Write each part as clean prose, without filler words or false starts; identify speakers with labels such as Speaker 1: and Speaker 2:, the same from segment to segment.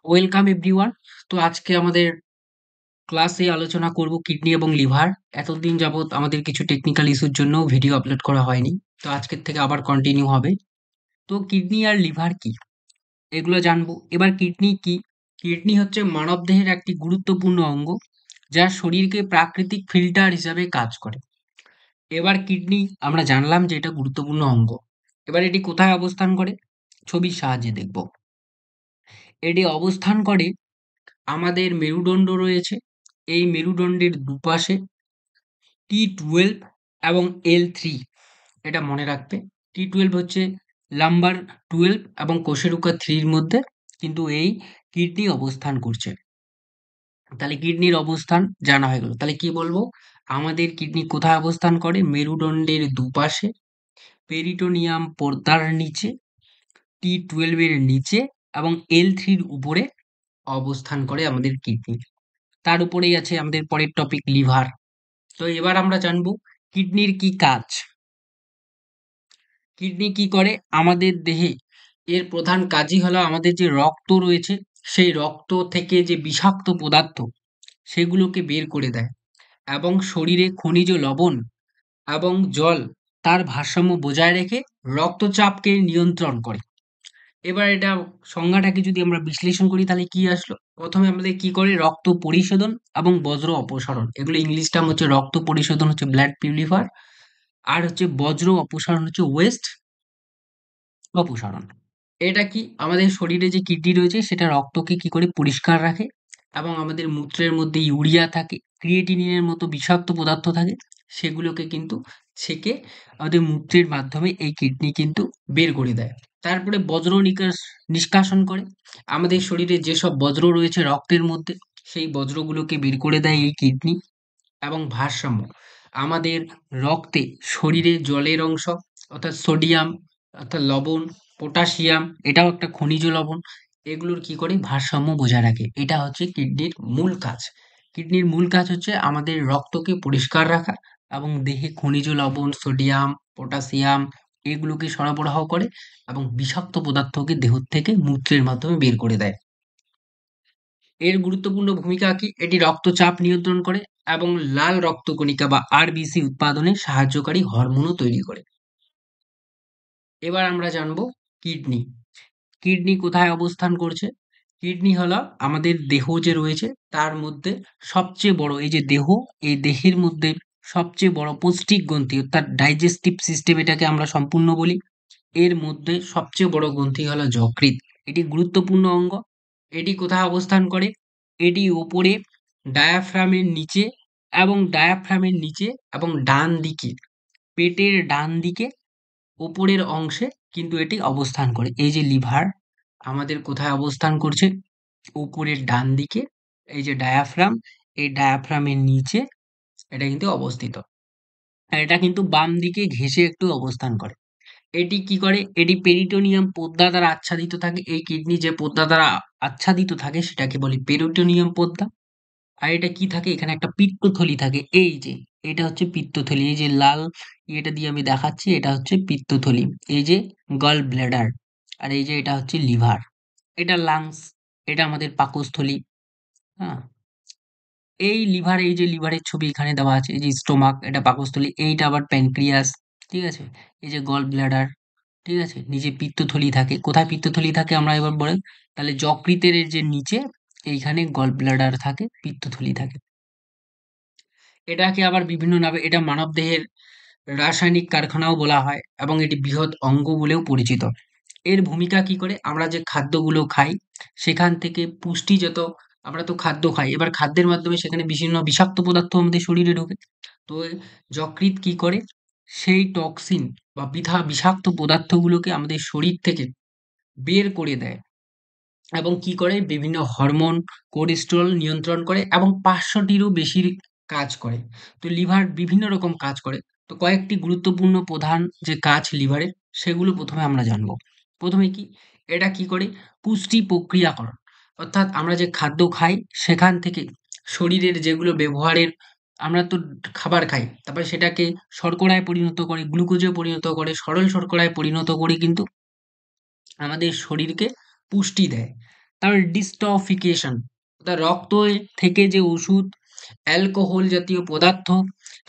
Speaker 1: Welcome everyone. তো আজকে আমাদের ক্লাসে আলোচনা করব কিডনি এবং লিভার। এতদিন যাবত আমাদের কিছু টেকনিক্যাল ইস্যুর জন্য ভিডিও আপলোড করা হয়নি, তো আজকের থেকে আবার কন্টিনিউ হবে। তো কিডনি আর লিভার কি এগুলো জানবো। এবার কিডনি কি? কিডনি হচ্ছে মানবদেহের একটি গুরুত্বপূর্ণ অঙ্গ, যা শরীরকে প্রাকৃতিক ফিল্টার হিসাবে কাজ করে। এবার কিডনি আমরা জানলাম যে এটা গুরুত্বপূর্ণ অঙ্গ। এবার এটি কোথায় অবস্থান করে? ছবির সাহায্যে দেখব। এটি অবস্থান করে আমাদের মেরুদণ্ড রয়েছে, এই মেরুদণ্ডের দুপাশে T12 এবং L3, এটা মনে রাখবে। T12 হচ্ছে লাম্বার 12 এবং কোশেরুকা 3 এর মধ্যে কিন্তু এই কিডনি অবস্থান করছে। তাহলে কিডনির অবস্থান জানা হয়ে গেল। তাহলে কি বলবো? আমাদের কিডনি কোথায় অবস্থান করে? মেরুদণ্ডের দুপাশে, পেরিটোনিয়াম পর্দার নিচে, T12 এর নিচে এবং L3 এর উপরে অবস্থান করে আমাদের কিডনি। তার উপরেই আছে আমাদের পরের টপিক লিভার। তো এবার আমরা জানবো কিডনির কি কাজ। কিডনি কি করে আমাদের দেহে? এর প্রধান কাজই হলো আমাদের যে রক্ত রয়েছে, সেই রক্ত থেকে যে বিষাক্ত পদার্থ সেগুলোকে বের করে দেয় এবং শরীরে খনিজ লবণ এবং জল তার ভারসাম্য বজায় রেখে রক্তচাপকে নিয়ন্ত্রণ করে। এবার এটা সংজ্ঞাটাকে যদি আমরা বিশ্লেষণ করি তাহলে কি আসলো? প্রথমে আমাদের কি করে? রক্ত পরিশোধন এবং বজ্র অপসারণ, এগুলো ইংলিশ টার্ম হচ্ছে। রক্ত পরিশোধন হচ্ছে ব্লাড পিউরিফায়ার, আর হচ্ছে বজ্র অপসারণ হচ্ছে ওয়েস্ট অপসারণ। এটা কি? আমাদের শরীরে যে কিডনি রয়েছে সেটা রক্তকে কি করে পরিষ্কার রাখে এবং আমাদের মূত্রের মধ্যে ইউরিয়া থাকে, ক্রিয়েটিনিনের মতো বিষাক্ত পদার্থ থাকে, সেগুলোকে কিন্তু ছেঁকে আমাদের মূত্রের মাধ্যমে এই কিডনি কিন্তু বের করে দেয়। তারপরে বজ্র নিষ্কাশন করে। আমাদের শরীরে যেসব বজ্র রয়েছে রক্তের মধ্যে, সেই বজ্রগুলোকে বের করে দেয় এই কিডনি। এবং ভারসাম্য, আমাদের রক্তে শরীরে জলের অংশ অর্থাৎ সোডিয়াম, অর্থাৎ লবণ, পটাশিয়াম, এটাও একটা খনিজ লবণ, এগুলোর কি করে? ভারসাম্য বজায় রাখে। এটা হচ্ছে কিডনির মূল কাজ। কিডনির মূল কাজ হচ্ছে আমাদের রক্তকে পরিষ্কার রাখা এবং দেহে খনিজ লবণ, সোডিয়াম, পটাশিয়াম এগুলোকে সরবরাহ করে এবং বিষাক্ত পদার্থকে দেহ থেকে মূত্রের মাধ্যমে বের করে দেয়। এর গুরুত্বপূর্ণ ভূমিকা কি? এটি রক্তচাপ নিয়ন্ত্রণ করে এবং লাল রক্তকণিকা বা আরবিসি উৎপাদনে সাহায্যকারী হরমোনও তৈরি করে। এবার আমরা জানবো কিডনি। কিডনি কোথায় অবস্থান করছে? কিডনি হলো আমাদের দেহ যে রয়েছে তার মধ্যে সবচেয়ে বড়। এই যে দেহ, এই দেহের মধ্যে সবচেয়ে বড় পৌষ্টিক গ্রন্থি অর্থাৎ ডাইজেস্টিভ সিস্টেম, এটাকে আমরা সম্পূর্ণ বলি। এর মধ্যে সবচেয়ে বড় গ্রন্থি হলো যকৃৎ। এটি গুরুত্বপূর্ণ অঙ্গ। এটি কোথায় অবস্থান করে? এটি ওপরে ডায়াফ্রামের নিচে এবং ডান দিকে, পেটের ডান দিকে ওপরের অংশে কিন্তু এটি অবস্থান করে। এই যে লিভার আমাদের কোথায় অবস্থান করছে? উপরের ডান দিকে। এই যে ডায়াফ্রাম, এই ডায়াফ্রামের নিচে এটা কিন্তু অবস্থিত। আর এটা কিন্তু বাম দিকে ঘেঁষে একটু অবস্থান করে। এটি কি করে? এটি পেরিটোনিয়াম পর্দা দ্বারা আচ্ছাদিত থাকে। এই কিডনি যে পর্দা দ্বারা আচ্ছাদিত থাকে সেটাকে বলি পেরিটোনিয়াম পর্দা। আর এটা কি থাকে? এখানে একটা পিত্তথলি থাকে। এই যে এটা হচ্ছে পিত্তথলি। এই যে লাল ইয়েটা দিয়ে আমি দেখাচ্ছি, এটা হচ্ছে পিত্তথলি। এই যে গল ব্ল্যাডার, আর এই যে এটা হচ্ছে লিভার, এটা লাংস, এটা আমাদের পাকস্থলী। হ্যাঁ, এই লিভার, এই যে লিভারের ছবি এখানে দেওয়া আছে, এই যে স্টোমাক, এটা পাকস্থলী, এইটা আবার প্যানক্রিয়াস। ঠিক আছে? এই যে গল ব্ল্যাডার। ঠিক আছে? নিচে পিত্তথলি থাকে। কোথায় পিত্তথলি থাকে আমরা এবার বলেন? তাহলে যকৃতের এর যে নিচে এইখানে গল ব্লাডার থাকে, পিত্তথলি থাকে। এটাকে আবার বিভিন্ন নামে, এটা মানবদেহের রাসায়নিক কারখানাও বলা হয় এবং এটি বৃহৎ অঙ্গ বলেও পরিচিত। এর ভূমিকা কি করে? আমরা যে খাদ্যগুলো খাই সেখান থেকে পুষ্টিজাত, আমরা তো খাদ্য খাই, এবার খাদ্যের মাধ্যমে সেখানে বিভিন্ন বিষাক্ত পদার্থ আমাদের শরীরে ঢোকে। তো যকৃৎ কি করে? সেই টক্সিন বা বিষাক্ত পদার্থগুলোকে আমাদের শরীর থেকে বের করে দেয় এবং কি করে? বিভিন্ন হরমোন, কোলেস্টেরল নিয়ন্ত্রণ করে এবং ৫০০টিরও বেশি কাজ করে। তো লিভার বিভিন্ন রকম কাজ করে। তো কয়েকটি গুরুত্বপূর্ণ প্রধান যে কাজ লিভারের, সেগুলো প্রথমে আমরা জানবো। প্রথমে কি? এটা কি করে? পুষ্টি প্রক্রিয়াকরণ। অর্থাৎ আমরা যে খাদ্য খাই সেখান থেকে শরীরের যেগুলো ব্যবহারের, আমরা তো খাবার খাই, তারপরে সেটাকে শর্করায় পরিণত করে, গ্লুকোজে পরিণত করে, সরল শর্করায় পরিণত করে কিন্তু আমাদের শরীরকে পুষ্টি দেয়। তারপর ডিস্টফিকেশন, অর্থাৎ রক্ত থেকে যে ওষুধ, অ্যালকোহল জাতীয় পদার্থ,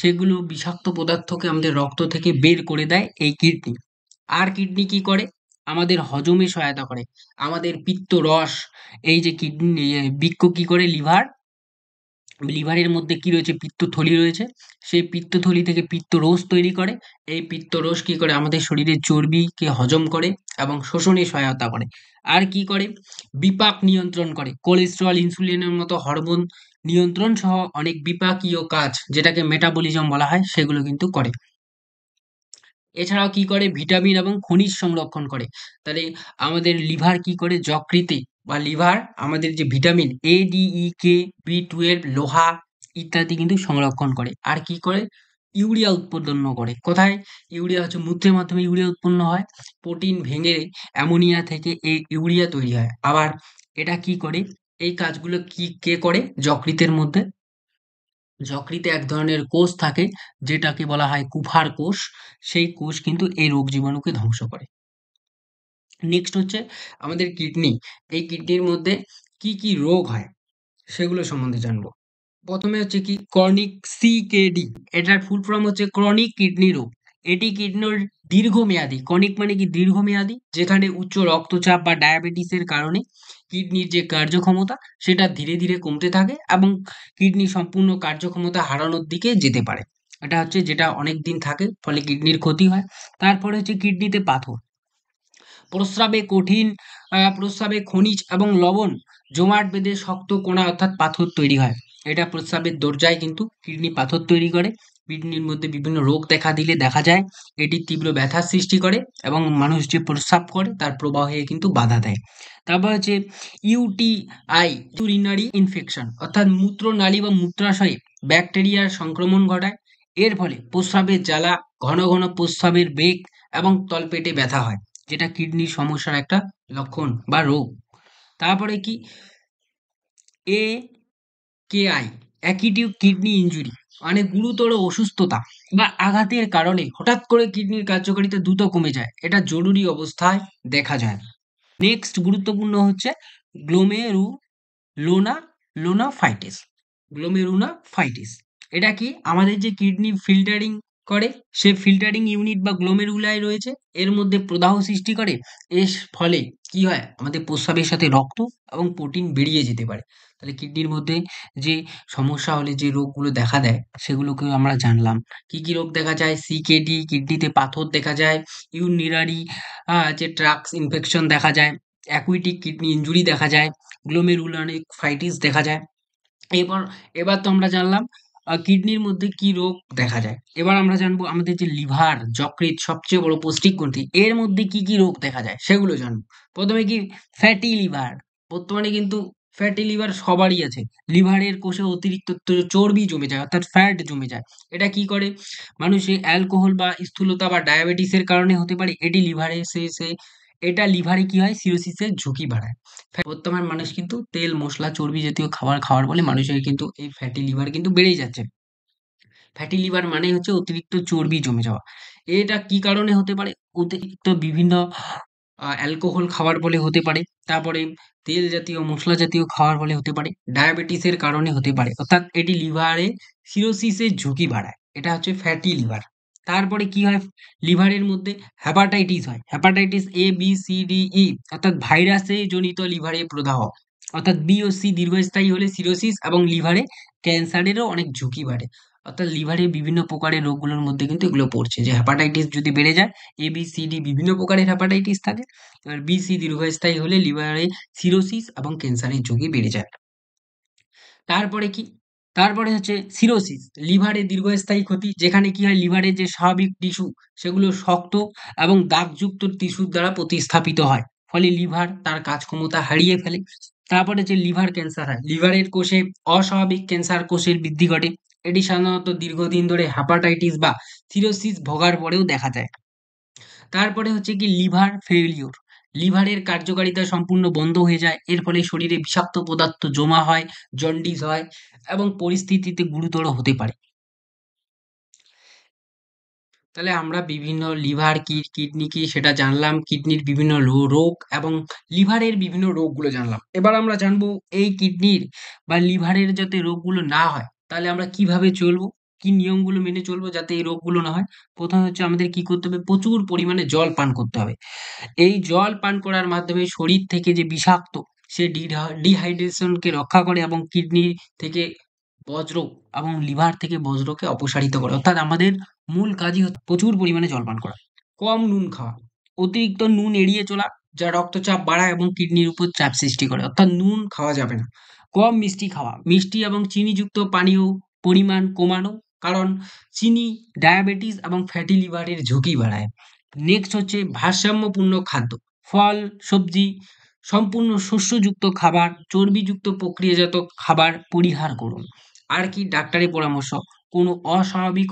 Speaker 1: সেগুলো বিষাক্ত পদার্থকে আমাদের রক্ত থেকে বের করে দেয় এই কিডনি। আর কিডনি কি করে? আমাদের হজমে সহায়তা করে, আমাদের পিত্ত রস, এই যে কিডনি বৃক্ক কি করে, লিভার, লিভারের মধ্যে কি রয়েছে, পিত্তথলি রয়েছে, সেই পিত্তথলি থেকে পিত্তরস তৈরি করে। এই পিত্তরস কি করে, আমাদের শরীরের চর্বিকে হজম করে এবং শোষণে সহায়তা করে। আর কি করে, বিপাক নিয়ন্ত্রণ করে, কোলেস্টেরল, ইনসুলিনের মতো হরমোন নিয়ন্ত্রণ সহ অনেক বিপাকীয় কাজ, যেটাকে মেটাবলিজম বলা হয়, সেগুলো কিন্তু করে। এছাড়াও কি করে, ভিটামিন এবং খনিজ সংরক্ষণ করে। তাহলে আমাদের লিভার কি করে, যকৃতে বা লিভার আমাদের যে ভিটামিন এ, ডি, ই, কে, বি12, লোহা ইত্যাদি কিন্তু সংরক্ষণ করে। আর কি করে, ইউরিয়া উৎপন্ন করে। কোথায়? ইউরিয়া হচ্ছে মূত্রের মাধ্যমে ইউরিয়া উৎপন্ন হয়। প্রোটিন ভেঙে অ্যামোনিয়া থেকে এই ইউরিয়া তৈরি হয়। আবার এটা কি করে, এই কাজগুলো কে করে, যকৃতের মধ্যে, যকৃতে এক ধরনের কোষ থাকে যেটাকে বলা হয় কুফার কোষ। সেই কোষ কিন্তু এই রোগ জীবাণুকে ধ্বংস করে। নেক্সট হচ্ছে আমাদের কিডনি। এই কিডনির মধ্যে কি কি রোগ হয় সেগুলো সম্বন্ধে জানবো। প্রথমে হচ্ছে কি, ক্রনিক সিকেডি, এটার ফুল ফর্ম হচ্ছে ক্রনিক কিডনি রোগ। এটি কিডনির দীর্ঘমেয়াদী, ক্রনিক মানে কি দীর্ঘমেয়াদী, যেখানে উচ্চ রক্তচাপ বা ডায়াবেটিসের কারণে কিডনির যে কার্যক্ষমতা সেটা ধীরে ধীরে কমতে থাকে এবং কিডনি সম্পূর্ণ কার্যক্ষমতা হারানোর দিকে যেতে পারে। এটা হচ্ছে যেটা অনেক দিন থাকে, ফলে কিডনির ক্ষতি হয়। তারপরে হচ্ছে কিডনিতে পাথর, প্রস্রাবে কঠিন, প্রস্রাবে খনিজ এবং লবণ জমাট বেঁধে শক্ত কোণা অর্থাৎ পাথর তৈরি হয়। এটা প্রস্রাবের দরজায় কিন্তু কিডনি পাথর তৈরি করে। কিডনির মধ্যে বিভিন্ন রোগ দেখা দিলে দেখা যায় এটি তীব্র ব্যথার সৃষ্টি করে এবং মানুষ যে প্রস্রাব করে তার প্রবাহে কিন্তু বাধা দেয়। তারপর হচ্ছে ইউটিআই, ইউরিনারি ইনফেকশন, অর্থাৎ মূত্রনালী বা মূত্রাশয়ে ব্যাকটেরিয়ার সংক্রমণ ঘটায়। এর ফলে প্রস্রাবের জ্বালা, ঘন ঘন প্রস্রাবের বেগ এবং তলপেটে ব্যথা হয়, যেটা কিডনির সমস্যার একটা লক্ষণ বা রোগ। তারপরে কি, এ কে আই, অ্যাকিউট কিডনি ইনজুরি, মানে গুরুতর অসুস্থতা বা আঘাতের কারণে হঠাৎ করে কিডনির কার্যকারিতা দ্রুত কমে যায়, এটা জরুরি অবস্থায় দেখা যায়। নেক্সট গুরুত্বপূর্ণ হচ্ছে গ্লোমেরু লোনা লোনাফাইটিস, গ্লোমেরুলাফাইটিস। এটা কি, আমাদের যে কিডনি ফিল্টারিং করে, সে ফিল্টারিং ইউনিট বা গ্লোমেরুলাই রয়েছে, এর মধ্যে প্রদাহ সৃষ্টি করে। এর ফলে কি হয়, আমাদের প্রস্রাবের সাথে রক্ত এবং প্রোটিন বেরিয়ে যেতে পারে। তাহলে কিডনির মধ্যে যে সমস্যা হলে যে রোগগুলো দেখা দেয় সেগুলোকে আমরা জানলাম। কি কি রোগ দেখা যায়, সিকেডি, কিডনিতে পাথর দেখা যায়, ইউরিনারি যে ট্রাক্ট ইনফেকশন দেখা যায়, অ্যাকুইটিক কিডনি ইনজুরি দেখা যায়, গ্লোমেরুলারফাইটিস দেখা যায়। এবার এবার তো আমরা জানলাম কিডনির মধ্যে কি রোগ দেখা যায়। এবার আমরা জানবো আমাদের যে লিভার, যকৃৎ সবচেয়ে বড় পৌষ্টিক গ্রন্থি, এর মধ্যে কি কি রোগ দেখা যায় সেগুলো জানবো। প্রথমে কি, ফ্যাটি লিভার। বর্তমানে কিন্তু ফ্যাটি লিভার সবারই আছে। লিভারের কোষে অতিরিক্ত চর্বি জমে যায়, অর্থাৎ ফ্যাট জমে যায়। এটা কি করে, মানুষের অ্যালকোহল বা স্থূলতা বা ডায়াবেটিসের কারণে হতে পারে। এটি লিভারে এটা লিভারে কি হয়, সিরোসিসের ঝুঁকি বাড়ায়। বর্তমান মানুষ কিন্তু তেল, মসলা, চর্বি জাতীয় খাবার খাওয়ার ফলে মানুষের কিন্তু এই ফ্যাটি লিভার কিন্তু বেড়েই যাচ্ছে। ফ্যাটি লিভার মানে হচ্ছে অতিরিক্ত চর্বি জমে যাওয়া। এটা কি কারণে হতে পারে, অতিরিক্ত বিভিন্ন অ্যালকোহল খাওয়ার ফলে হতে পারে। তারপরে তেল জাতীয়, মসলা জাতীয় খাওয়ার ফলে হতে পারে। ডায়াবেটিসের কারণে হতে পারে, অর্থাৎ এটি লিভারে সিরোসিসের ঝুঁকি বাড়ায়। এটা হচ্ছে ফ্যাটি লিভার। তারপরে কি হয়, লিভারের মধ্যে হ্যাপাটাইটিস হয়। Hepatitis A, B, C, D, E, অর্থাৎ ভাইরাসে জনিত লিভারে প্রদাহ। অর্থাৎ বি ও সি দীর্ঘস্থায়ী হলে সিরোসিস এবং লিভারে ক্যান্সারেরও অনেক ঝুঁকি বাড়ে। অর্থাৎ লিভারে বিভিন্ন প্রকারের রোগগুলোর মধ্যে কিন্তু এগুলো পড়ছে, যে হ্যাপাটাইটিস যদি বেড়ে যায়, এ, বি, সি, ডি বিভিন্ন প্রকারের হ্যাপাটাইটিস থাকে। এবার বি, সি দীর্ঘস্থায়ী হলে লিভারে সিরোসিস এবং ক্যান্সারের ঝুঁকি বেড়ে যায়। তারপরে কি, তারপরে হচ্ছে সিরোসিস, লিভারে দীর্ঘস্থায়ী ক্ষতি, যেখানে কি হয়, লিভারের যে স্বাভাবিক টিস্যু সেগুলো শক্ত এবং দাগযুক্ত টিস্যুর দ্বারা প্রতিস্থাপিত হয়, ফলে লিভার তার কাজক্ষমতা হারিয়ে ফেলে। তারপরে যে লিভার ক্যান্সার হয়, লিভারের কোষে অস্বাভাবিক ক্যান্সার কোষের বৃদ্ধি ঘটে। এটি সাধারণত দীর্ঘদিন ধরে হ্যাপাটাইটিস বা সিরোসিস ভোগার পরেও দেখা যায়। তারপরে হচ্ছে কি, লিভার ফেইলিউর, লিভারের কার্যকারিতা সম্পূর্ণ বন্ধ হয়ে যায়। এর ফলে শরীরে বিষাক্ত পদার্থ জমা হয়, জন্ডিস হয় এবং পরিস্থিতিতে গুরুতর হতে পারে। তাহলে আমরা বিভিন্ন লিভার কি, কিডনি কি সেটা জানলাম, কিডনির বিভিন্ন রোগ এবং লিভারের বিভিন্ন রোগগুলো জানলাম। এবার আমরা জানবো এই কিডনির বা লিভারের যাতে রোগগুলো না হয়, তাহলে আমরা কিভাবে চলবো? কি নিয়মগুলো মেনে চলবো যাতে এই রোগগুলো না হয়? প্রথমে হচ্ছে আমাদের কি করতে হবে? প্রচুর পরিমাণে জল পান করতে হবে। এই জল পান করার মাধ্যমে শরীর থেকে যে বিষাক্ত সে ডিহাইড্রেশনকে রক্ষা করে এবং কিডনি থেকে বজ্র এবং লিভার থেকে বজ্রকে অপসারিত করে। অর্থাৎ আমাদের মূল কাজই হচ্ছে প্রচুর পরিমাণে জল পান করা। কম নুন খাওয়া, অতিরিক্ত নুন এড়িয়ে চলা যা রক্তচাপ বাড়ায় এবং কিডনির উপর চাপ সৃষ্টি করে। অর্থাৎ নুন খাওয়া যাবে না। কম মিষ্টি খাওয়া, মিষ্টি এবং চিনিযুক্ত পানীয় পরিমাণ কমানো, কারণ চিনি ডায়াবেটিস এবং ফ্যাটি লিভারের ঝুঁকি বাড়ায়। নেক্সট হচ্ছে ভারসাম্যপূর্ণ খাদ্য, ফল, সবজি, সম্পূর্ণ শস্যযুক্ত খাবার, চর্বিযুক্ত প্রক্রিয়াজাত খাবার পরিহার করুন। আর কি ডাক্তারের পরামর্শ, কোনো অস্বাভাবিক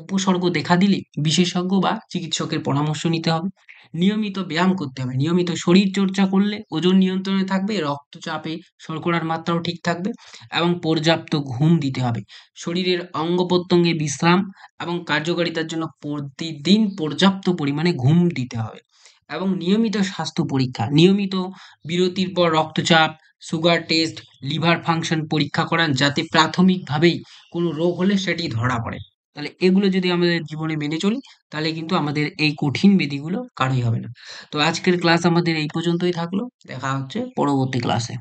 Speaker 1: উপসর্গ দেখা দিলে বিশেষজ্ঞ বা চিকিৎসকের পরামর্শ নিতে হবে। নিয়মিত ব্যায়াম করতে হবে, নিয়মিত শরীর চর্চা করলে ওজন নিয়ন্ত্রণে থাকবে, রক্তচাপে শর্করার মাত্রাও ঠিক থাকবে এবং পর্যাপ্ত ঘুম দিতে হবে। শরীরের অঙ্গ প্রত্যঙ্গে বিশ্রাম এবং কার্যকারিতার জন্য প্রতিদিন পর্যাপ্ত পরিমাণে ঘুম দিতে হবে এবং নিয়মিত স্বাস্থ্য পরীক্ষা, নিয়মিত বিরতির পর রক্তচাপ, সুগার টেস্ট, লিভার ফাংশন পরীক্ষা করান যাতে প্রাথমিকভাবেই কোনো রোগ হলে সেটি ধরা পড়ে। তাহলে এগুলো যদি আমাদের জীবনে মেনে চলি, তাহলে কিন্তু আমাদের এই কঠিন ব্যাধিগুলো কারোই হবে না। তো আজকের ক্লাস আমাদের এই পর্যন্তই থাকলো। দেখা হচ্ছে পরবর্তী ক্লাসে।